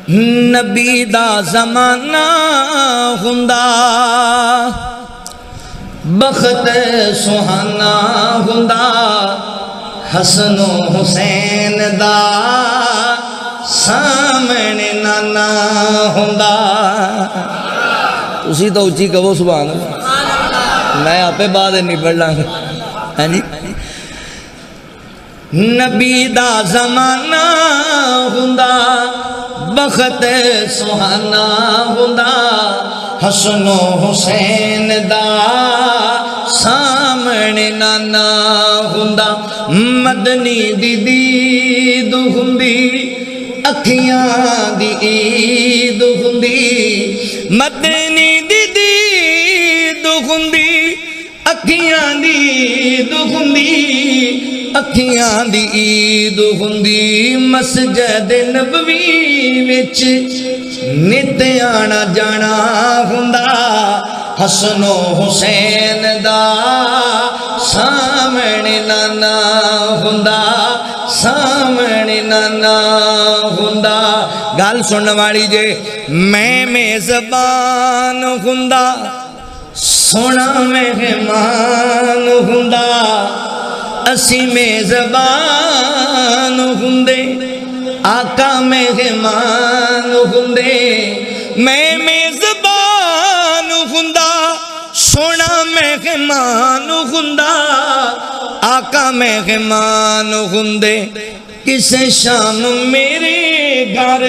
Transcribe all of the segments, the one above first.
نبی دا زمانہ ہوندا بخت سہانا ہوندا حسن و حسین دا سامنے نانا ہوندا. تسی تو اچھی کہو سبحان اللہ. میں آپ بعد نہیں پڑھ لاں گا. ہاں جی. نبی دا زمانہ ہوندا بخت سہانا ہوندا حسن و حسین دا سامنے نانا ہوندا. مدنی دی دید ہوندی اکھیاں دی عید ہوندی. مدنی دی دید ہوندی اکھیاں دی عید ہوندی. اکھیاں دی عید ہوندی. مسجد نبوی وچ نت آنا جانا ہوندا حسن و حسین دا سامنے نانا ہوندا سامنے نانا ہوندا. گل سنن والی جے میں میزبان ہوندا سونا مہمان ہوندا. اسی میزبان ہوندے آقا مہمان ہوندے. میں میزبان ہوندا سونا مہمان ہوندا آقا مہمان ہوندے. کسے شام میرے گھر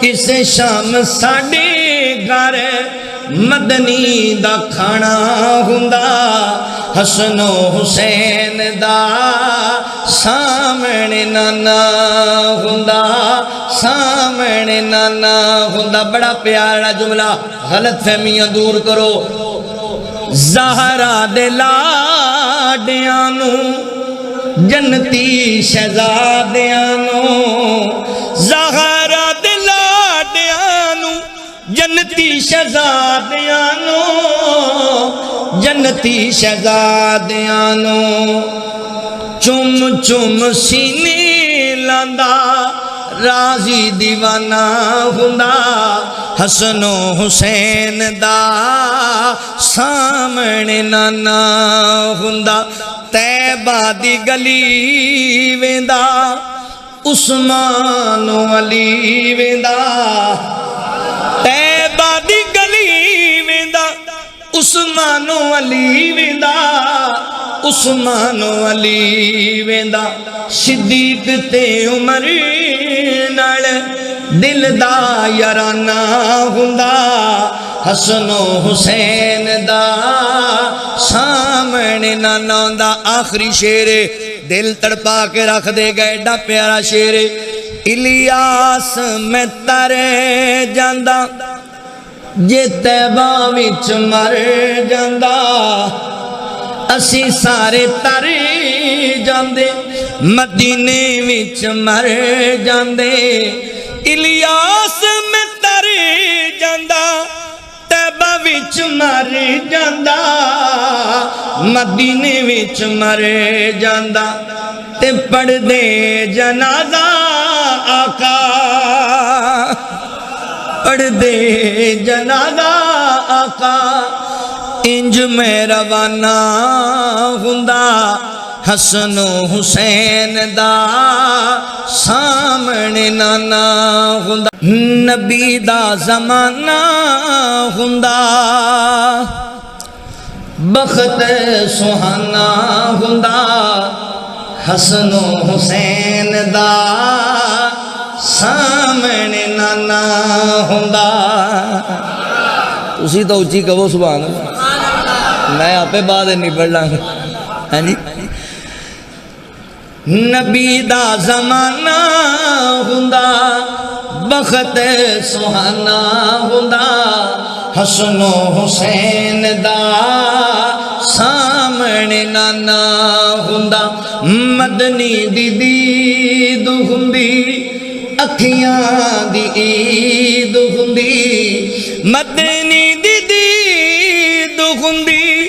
کسے شام ساڈے گھر مدنی دا کھانا ہوندا حسن و حسین دا سامنے نانا ہوندا سامنے نانا ہوندا. بڑا پیارا جملہ غلط فہمیاں دور کرو. زہرا دے لاڈیاں نوں جنتی شہزادیاں نوں. زہرا دے لاڈیاں نوں جنتی شہزادیاں نوں جنتی شہزادیاں نوں چم چم سینے لاندا راضی دیوانہ ہوندا حسن و حسین دا سامنے نانا ہوندا. طیبہ دی گلی ویندا عثمان و علی ویندا. طیبہ دی گلی ویندا عثمان و علی ویندا عثمان و علی ویندا. صدیق تے عمر نال دل دا یارانہ ہوندا حسن و حسین دا سامنے نانا ہوندا. آخری شعر دل تڑپا کے رکھ دے گا. ایڈا پیارا شعر. الیاس میں ترے جاندا جے طیبہ وچ مر جاندا. اسی سارے تر جاندے مدینے وچ مر جاندے. الیاس میں تر جاندا طیبہ وچ مر جاندا مدینے وچ مر جاندا. تے پڑھ دے جنازہ آقا پڑھ دے جنازہ آقا انج میں روانہ ہوندا حسن و حسین دا سامنے نانا ہوندا. نبی دا زمانہ ہوندا بخت سہانا ہوندا حسن و حسین دا سامنے نانا ہوندا. تسی تو اچھی کہو سبحان اللہ. میں آپ بعد نہیں پڑھ لاں گا. ہاں جی. نبی دا زمانہ ہوندا بخت سہانا ہوندا حسن و حسین دا سامنے نانا ہوندا. مدنی دی دید ہوندی اکھیاں دی عید ہوندی. مدنی دی دید ہوندی